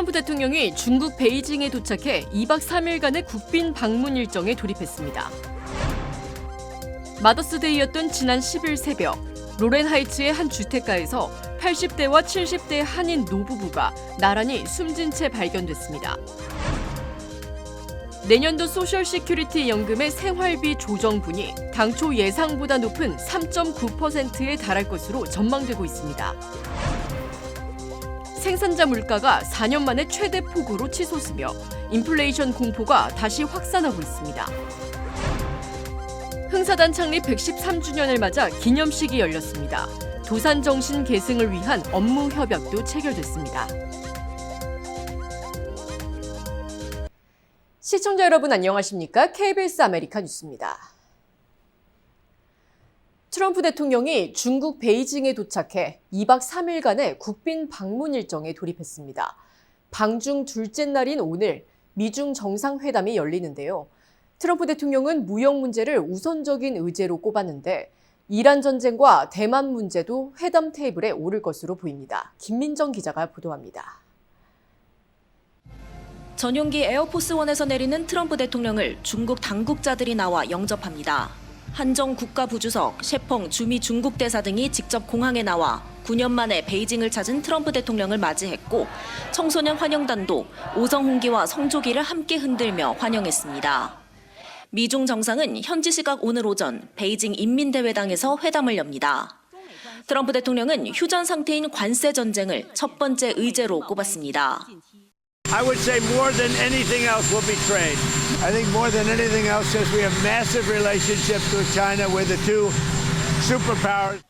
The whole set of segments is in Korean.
트럼프 대통령이 중국 베이징에 도착해 2박 3일간의 국빈 방문 일정에 돌입했습니다. 마더스데이였던 지난 10일 새벽, 로렌하이츠의 한 주택가에서 80대와 70대 한인 노부부가 나란히 숨진 채 발견됐습니다. 내년도 소셜 시큐리티 연금의 생활비 조정분이 당초 예상보다 높은 3.9%에 달할 것으로 전망되고 있습니다. 생산자 물가가 4년 만에 최대 폭으로 치솟으며 인플레이션 공포가 다시 확산하고 있습니다. 흥사단 창립 113주년을 맞아 기념식이 열렸습니다. 도산 정신 계승을 위한 업무 협약도 체결됐습니다. 시청자 여러분 안녕하십니까? KBS 아메리카 뉴스입니다. 트럼프 대통령이 중국 베이징에 도착해 2박 3일간의 국빈 방문 일정에 돌입했습니다. 방중 둘째 날인 오늘 미중 정상회담이 열리는데요. 트럼프 대통령은 무역 문제를 우선적인 의제로 꼽았는데 이란 전쟁과 대만 문제도 회담 테이블에 오를 것으로 보입니다. 김민정 기자가 보도합니다. 전용기 에어포스원에서 내리는 트럼프 대통령을 중국 당국자들이 나와 영접합니다. 한정 국가부주석, 셰펑 주미 중국 대사 등이 직접 공항에 나와 9년 만에 베이징을 찾은 트럼프 대통령을 맞이했고 청소년 환영단도 오성홍기와 성조기를 함께 흔들며 환영했습니다. 미중 정상은 현지 시각 오늘 오전 베이징 인민대회당에서 회담을 엽니다. 트럼프 대통령은 휴전 상태인 관세 전쟁을 첫 번째 의제로 꼽았습니다. I would say more than anything else will be trade. I think more than anything else says we have massive relationships with China. We're the two superpowers.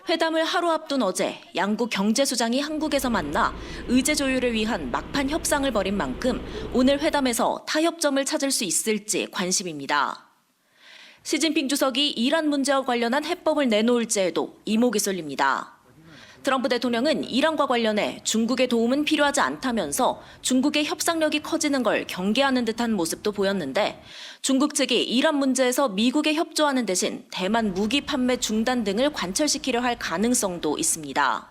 회담을 하루 앞둔 어제 양국 경제수장이 한국에서 만나 의제 조율을 위한 막판 협상을 벌인 만큼 오늘 회담에서 타협점을 찾을 수 있을지 관심입니다. 시진핑 주석이 이란 문제와 관련한 해법을 내놓을지에도 이목이 쏠립니다. 트럼프 대통령은 이란과 관련해 중국의 도움은 필요하지 않다면서 중국의 협상력이 커지는 걸 경계하는 듯한 모습도 보였는데 중국 측이 이란 문제에서 미국에 협조하는 대신 대만 무기 판매 중단 등을 관철시키려 할 가능성도 있습니다.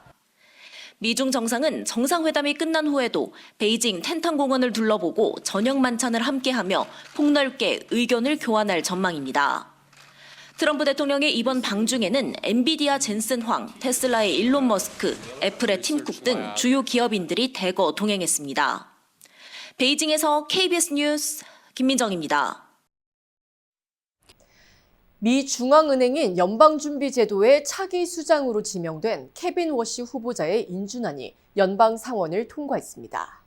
미중 정상은 정상회담이 끝난 후에도 베이징 텐탄공원을 둘러보고 저녁 만찬을 함께하며 폭넓게 의견을 교환할 전망입니다. 트럼프 대통령의 이번 방중에는 엔비디아 젠슨 황, 테슬라의 일론 머스크, 애플의 팀 쿡 등 주요 기업인들이 대거 동행했습니다. 베이징에서 KBS 뉴스 김민정입니다. 미 중앙은행인 연방준비제도의 차기 수장으로 지명된 케빈 워시 후보자의 인준안이 연방 상원을 통과했습니다.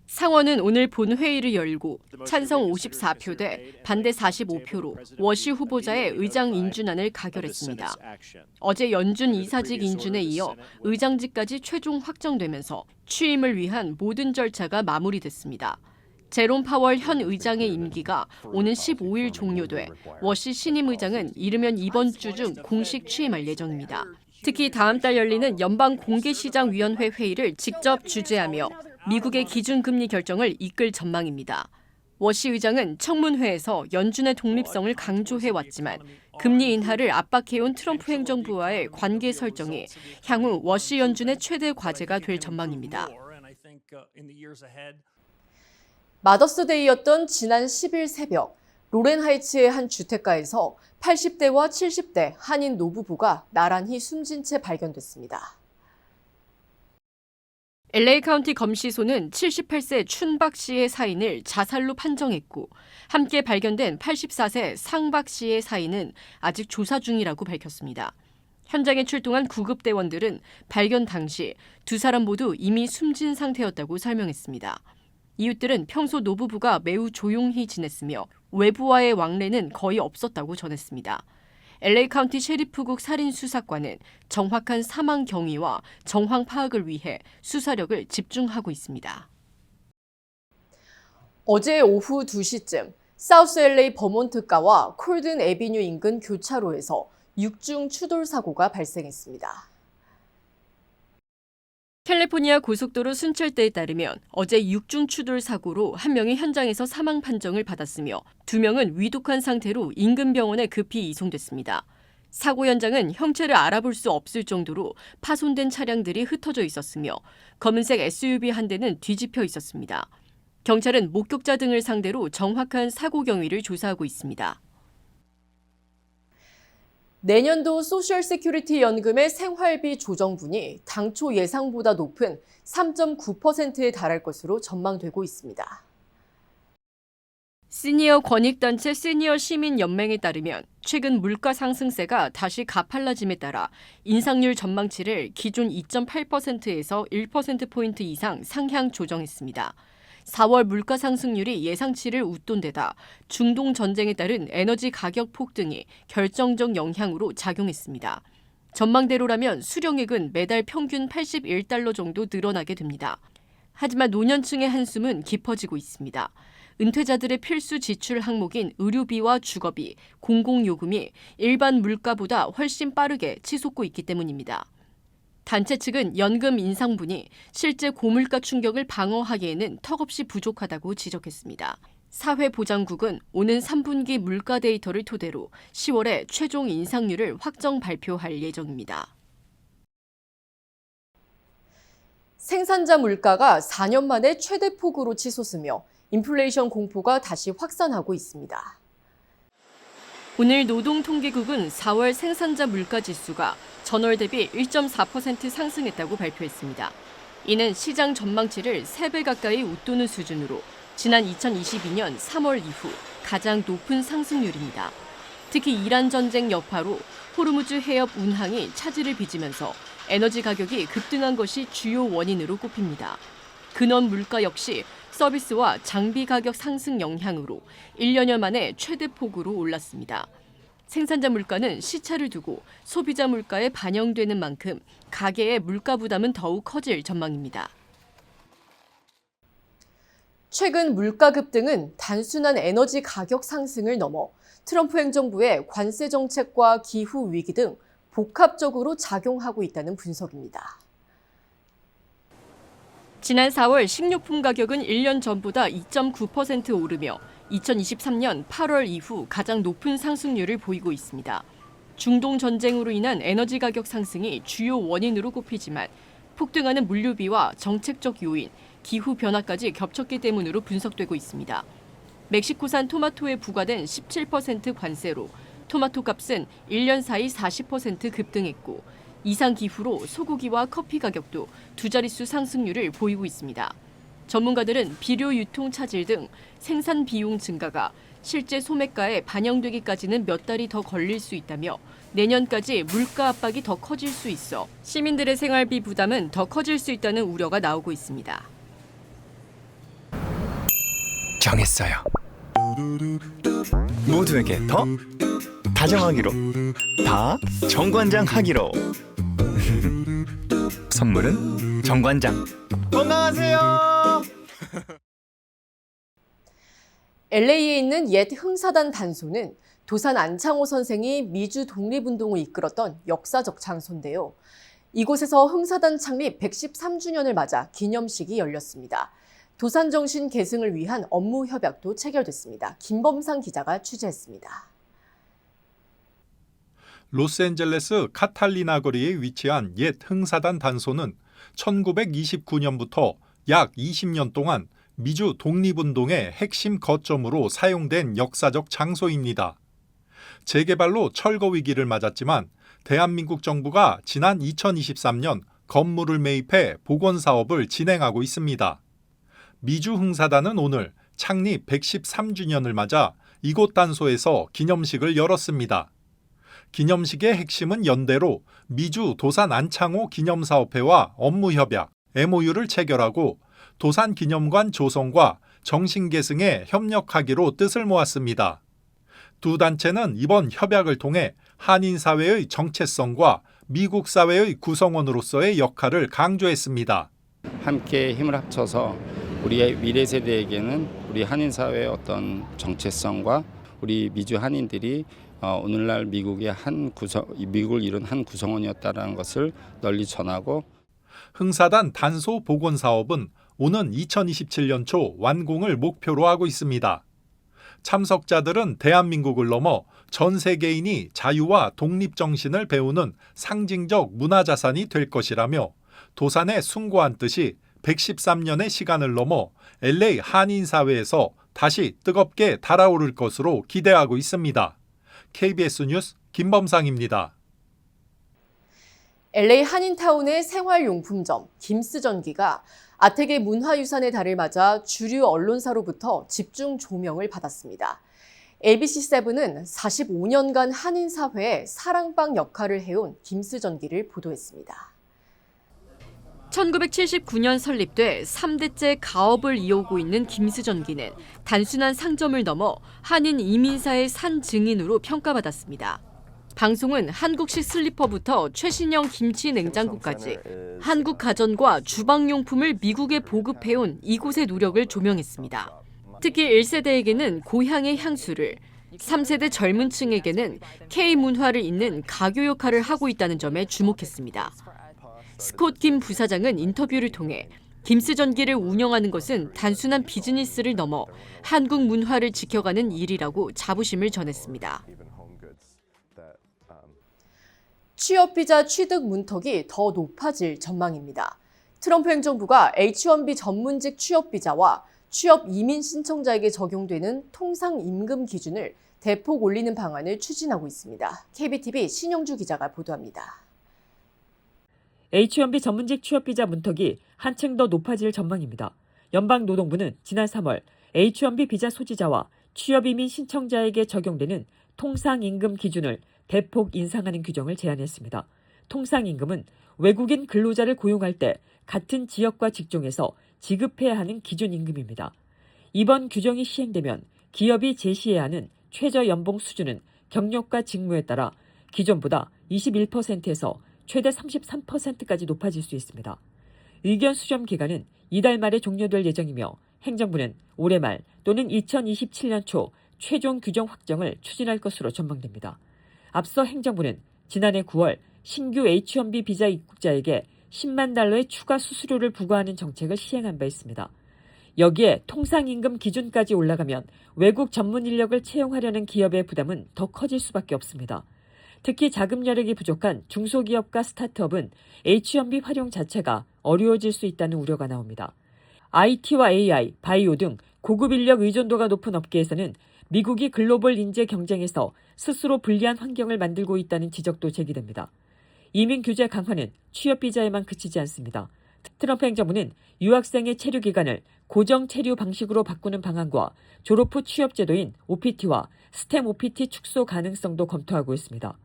상원은 오늘 본회의를 열고 찬성 54표 대 반대 45표로 워시 후보자의 의장 인준안을 가결했습니다. 어제 연준 이사직 인준에 이어 의장직까지 최종 확정되면서 취임을 위한 모든 절차가 마무리됐습니다. 제롬 파월 현 의장의 임기가 오는 15일 종료돼 워시 신임 의장은 이르면 이번 주 중 공식 취임할 예정입니다. 특히 다음 달 열리는 연방공개시장위원회 회의를 직접 주재하며 미국의 기준금리 결정을 이끌 전망입니다. 워시 의장은 청문회에서 연준의 독립성을 강조해왔지만 금리 인하를 압박해온 트럼프 행정부와의 관계 설정이 향후 워시 연준의 최대 과제가 될 전망입니다. 마더스데이였던 지난 10일 새벽, 로렌하이츠의 한 주택가에서 80대와 70대 한인 노부부가 나란히 숨진 채 발견됐습니다. LA 카운티 검시소는 78세 춘박 씨의 사인을 자살로 판정했고 함께 발견된 84세 상박 씨의 사인은 아직 조사 중이라고 밝혔습니다. 현장에 출동한 구급대원들은 발견 당시 두 사람 모두 이미 숨진 상태였다고 설명했습니다. 이웃들은 평소 노부부가 매우 조용히 지냈으며 외부와의 왕래는 거의 없었다고 전했습니다. LA 카운티 셰리프국 살인수사관은 정확한 사망 경위와 정황 파악을 위해 수사력을 집중하고 있습니다. 어제 오후 2시쯤 사우스 LA 버몬트가와 콜든 애비뉴 인근 교차로에서 6중 추돌 사고가 발생했습니다. 캘리포니아 고속도로 순찰대에 따르면 어제 6중 추돌 사고로 한 명이 현장에서 사망 판정을 받았으며 2명은 위독한 상태로 인근 병원에 급히 이송됐습니다. 사고 현장은 형체를 알아볼 수 없을 정도로 파손된 차량들이 흩어져 있었으며 검은색 SUV 한 대는 뒤집혀 있었습니다. 경찰은 목격자 등을 상대로 정확한 사고 경위를 조사하고 있습니다. 내년도 소셜 세큐리티 연금의 생활비 조정분이 당초 예상보다 높은 3.9%에 달할 것으로 전망되고 있습니다. 시니어 권익단체 시니어 시민연맹에 따르면 최근 물가 상승세가 다시 가팔라짐에 따라 인상률 전망치를 기존 2.8%에서 1%포인트 이상 상향 조정했습니다. 4월 물가 상승률이 예상치를 웃돈 데다 중동 전쟁에 따른 에너지 가격 폭등이 결정적 영향으로 작용했습니다. 전망대로라면 수령액은 매달 평균 81달러 정도 늘어나게 됩니다. 하지만 노년층의 한숨은 깊어지고 있습니다. 은퇴자들의 필수 지출 항목인 의료비와 주거비, 공공요금이 일반 물가보다 훨씬 빠르게 치솟고 있기 때문입니다. 단체 측은 연금 인상분이 실제 고물가 충격을 방어하기에는 턱없이 부족하다고 지적했습니다. 사회보장국은 오는 3분기 물가 데이터를 토대로 10월에 최종 인상률을 확정 발표할 예정입니다. 생산자 물가가 4년 만에 최대 폭으로 치솟으며 인플레이션 공포가 다시 확산하고 있습니다. 오늘 노동통계국은 4월 생산자 물가 지수가 전월 대비 1.4% 상승했다고 발표했습니다. 이는 시장 전망치를 3배 가까이 웃도는 수준으로 지난 2022년 3월 이후 가장 높은 상승률입니다. 특히 이란 전쟁 여파로 호르무즈 해협 운항이 차질을 빚으면서 에너지 가격이 급등한 것이 주요 원인으로 꼽힙니다. 근원 물가 역시 서비스와 장비 가격 상승 영향으로 1년여 만에 최대 폭으로 올랐습니다. 생산자 물가는 시차를 두고 소비자 물가에 반영되는 만큼 가계의 물가 부담은 더욱 커질 전망입니다. 최근 물가 급등은 단순한 에너지 가격 상승을 넘어 트럼프 행정부의 관세 정책과 기후 위기 등 복합적으로 작용하고 있다는 분석입니다. 지난 4월 식료품 가격은 1년 전보다 2.9% 오르며 2023년 8월 이후 가장 높은 상승률을 보이고 있습니다. 중동 전쟁으로 인한 에너지 가격 상승이 주요 원인으로 꼽히지만 폭등하는 물류비와 정책적 요인, 기후 변화까지 겹쳤기 때문으로 분석되고 있습니다. 멕시코산 토마토에 부과된 17% 관세로 토마토 값은 1년 사이 40% 급등했고 이상 기후로 소고기와 커피 가격도 두 자릿수 상승률을 보이고 있습니다. 전문가들은 비료 유통 차질 등 생산 비용 증가가 실제 소매가에 반영되기까지는 몇 달이 더 걸릴 수 있다며 내년까지 물가 압박이 더 커질 수 있어 시민들의 생활비 부담은 더 커질 수 있다는 우려가 나오고 있습니다. 정했어요. 모두에게 더 다정하기로, 다 정관장 하기로. 선물은 정관장. 건강하세요. LA에 있는 옛 흥사단 단소는 도산 안창호 선생이 미주 독립운동을 이끌었던 역사적 장소인데요. 이곳에서 흥사단 창립 113주년을 맞아 기념식이 열렸습니다. 도산정신 계승을 위한 업무 협약도 체결됐습니다. 김범상 기자가 취재했습니다. 로스앤젤레스 카탈리나 거리에 위치한 옛 흥사단 단소는 1929년부터 약 20년 동안 미주 독립운동의 핵심 거점으로 사용된 역사적 장소입니다. 재개발로 철거 위기를 맞았지만 대한민국 정부가 지난 2023년 건물을 매입해 복원 사업을 진행하고 있습니다. 미주 흥사단은 오늘 창립 113주년을 맞아 이곳 단소에서 기념식을 열었습니다. 기념식의 핵심은 연대로 미주 도산 안창호 기념사업회와 업무협약, MOU를 체결하고 도산기념관 조성과 정신계승에 협력하기로 뜻을 모았습니다. 두 단체는 이번 협약을 통해 한인사회의 정체성과 미국 사회의 구성원으로서의 역할을 강조했습니다. 함께 힘을 합쳐서 우리의 미래 세대에게는 우리 한인사회의 어떤 정체성과 우리 미주 한인들이 오늘날 미국의 미국을 이룬 한 구성원이었다는 것을 널리 전하고 흥사단 단소 복원 사업은 오는 2027년 초 완공을 목표로 하고 있습니다. 참석자들은 대한민국을 넘어 전 세계인이 자유와 독립 정신을 배우는 상징적 문화자산이 될 것이라며 도산에 숭고한 뜻이 113년의 시간을 넘어 LA 한인사회에서 다시 뜨겁게 달아오를 것으로 기대하고 있습니다. KBS 뉴스 김범상입니다. LA 한인타운의 생활용품점 김스전기가 아태계 문화유산의 달을 맞아 주류 언론사로부터 집중 조명을 받았습니다. ABC7은 45년간 한인사회의 사랑방 역할을 해온 김스전기를 보도했습니다. 1979년 설립돼 3대째 가업을 이어오고 있는 김스전기는 단순한 상점을 넘어 한인 이민사의 산 증인으로 평가받았습니다. 방송은 한국식 슬리퍼부터 최신형 김치 냉장고까지 한국 가전과 주방용품을 미국에 보급해온 이곳의 노력을 조명했습니다. 특히 1세대에게는 고향의 향수를, 3세대 젊은 층에게는 K문화를 잇는 가교 역할을 하고 있다는 점에 주목했습니다. 스콧 김 부사장은 인터뷰를 통해 김스전기를 운영하는 것은 단순한 비즈니스를 넘어 한국 문화를 지켜가는 일이라고 자부심을 전했습니다. 취업비자 취득 문턱이 더 높아질 전망입니다. 트럼프 행정부가 H-1B 전문직 취업비자와 취업 이민 신청자에게 적용되는 통상임금 기준을 대폭 올리는 방안을 추진하고 있습니다. KBTV 신영주 기자가 보도합니다. H-1B 전문직 취업비자 문턱이 한층 더 높아질 전망입니다. 연방노동부는 지난 3월 H-1B 비자 소지자와 취업이민 신청자에게 적용되는 통상임금 기준을 대폭 인상하는 규정을 제안했습니다. 통상임금은 외국인 근로자를 고용할 때 같은 지역과 직종에서 지급해야 하는 기준임금입니다. 이번 규정이 시행되면 기업이 제시해야 하는 최저연봉 수준은 경력과 직무에 따라 기존보다 21%에서 최대 33%까지 높아질 수 있습니다. 의견 수렴 기간은 이달 말에 종료될 예정이며 행정부는 올해 말 또는 2027년 초 최종 규정 확정을 추진할 것으로 전망됩니다. 앞서 행정부는 지난해 9월 신규 H-1B 비자 입국자에게 10만 달러의 추가 수수료를 부과하는 정책을 시행한 바 있습니다. 여기에 통상임금 기준까지 올라가면 외국 전문 인력을 채용하려는 기업의 부담은 더 커질 수밖에 없습니다. 특히 자금 여력이 부족한 중소기업과 스타트업은 H-1B 활용 자체가 어려워질 수 있다는 우려가 나옵니다. IT와 AI, 바이오 등 고급 인력 의존도가 높은 업계에서는 미국이 글로벌 인재 경쟁에서 스스로 불리한 환경을 만들고 있다는 지적도 제기됩니다. 이민 규제 강화는 취업 비자에만 그치지 않습니다. 트럼프 행정부는 유학생의 체류 기간을 고정 체류 방식으로 바꾸는 방안과 졸업 후 취업 제도인 OPT와 스템 OPT 축소 가능성도 검토하고 있습니다.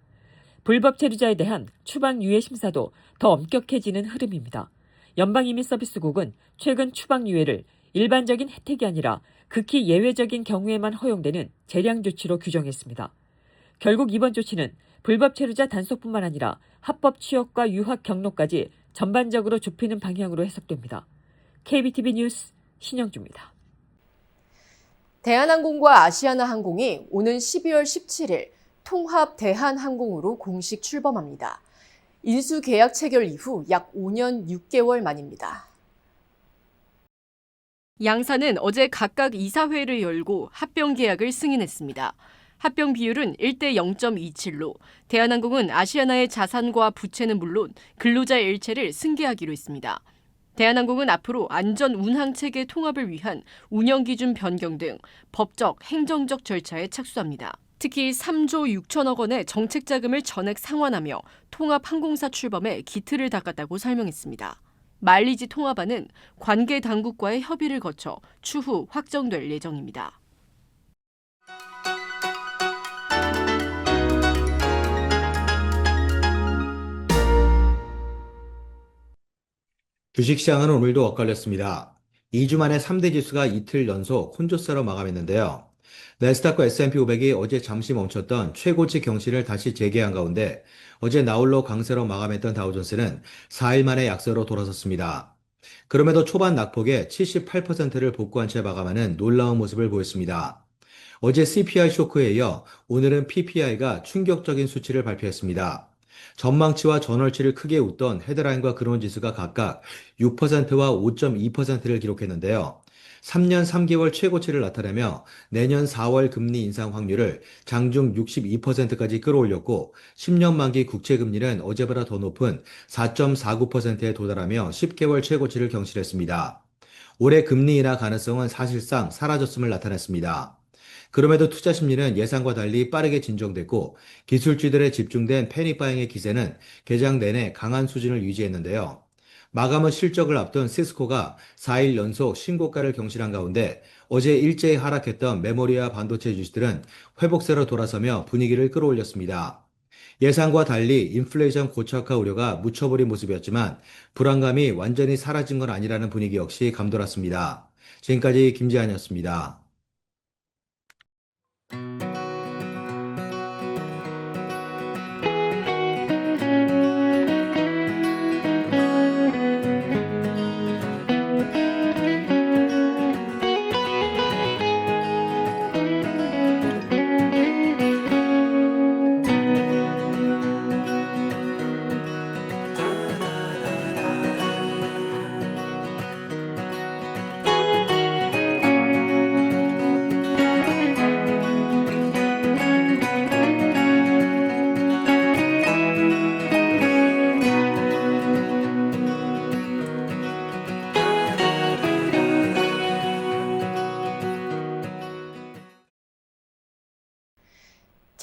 불법 체류자에 대한 추방 유예 심사도 더 엄격해지는 흐름입니다. 연방이민서비스국은 최근 추방 유예를 일반적인 혜택이 아니라 극히 예외적인 경우에만 허용되는 재량 조치로 규정했습니다. 결국 이번 조치는 불법 체류자 단속뿐만 아니라 합법 취업과 유학 경로까지 전반적으로 좁히는 방향으로 해석됩니다. KBTV 뉴스 신영주입니다. 대한항공과 아시아나항공이 오는 12월 17일 통합 대한항공으로 공식 출범합니다. 인수 계약 체결 이후 약 5년 6개월 만입니다. 양사는 어제 각각 이사회를 열고 합병 계약을 승인했습니다. 합병 비율은 1대 0.27로 대한항공은 아시아나의 자산과 부채는 물론 근로자의 일체를 승계하기로 했습니다. 대한항공은 앞으로 안전 운항 체계 통합을 위한 운영 기준 변경 등 법적, 행정적 절차에 착수합니다. 특히 3조 6천억 원의 정책 자금을 전액 상환하며 통합 항공사 출범에 기틀을 닦았다고 설명했습니다. 마일리지 통합안은 관계 당국과의 협의를 거쳐 추후 확정될 예정입니다. 주식시장은 오늘도 엇갈렸습니다. 2주 만에 3대 지수가 이틀 연속 혼조세로 마감했는데요. 나스닥과 S&P 500이 어제 잠시 멈췄던 최고치 경신을 다시 재개한 가운데 어제 나홀로 강세로 마감했던 다우존스는 4일 만에 약세로 돌아섰습니다. 그럼에도 초반 낙폭에 78%를 복구한 채 마감하는 놀라운 모습을 보였습니다. 어제 CPI 쇼크에 이어 오늘은 PPI가 충격적인 수치를 발표했습니다. 전망치와 전월치를 크게 웃던 헤드라인과 근원지수가 각각 6%와 5.2%를 기록했는데요. 3년 3개월 최고치를 나타내며 내년 4월 금리 인상 확률을 장중 62%까지 끌어올렸고 10년 만기 국채 금리는 어제보다 더 높은 4.49%에 도달하며 10개월 최고치를 경신했습니다. 올해 금리 인하 가능성은 사실상 사라졌음을 나타냈습니다. 그럼에도 투자 심리는 예상과 달리 빠르게 진정됐고 기술주들의 집중된 패닉바잉의 기세는 개장 내내 강한 수준을 유지했는데요. 마감은 실적을 앞둔 시스코가 4일 연속 신고가를 경신한 가운데 어제 일제히 하락했던 메모리와 반도체 주식들은 회복세로 돌아서며 분위기를 끌어올렸습니다. 예상과 달리 인플레이션 고착화 우려가 묻혀버린 모습이었지만 불안감이 완전히 사라진 건 아니라는 분위기 역시 감돌았습니다. 지금까지 김지한이었습니다.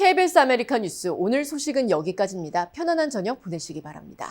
KBS 아메리카 뉴스 오늘 소식은 여기까지입니다. 편안한 저녁 보내시기 바랍니다.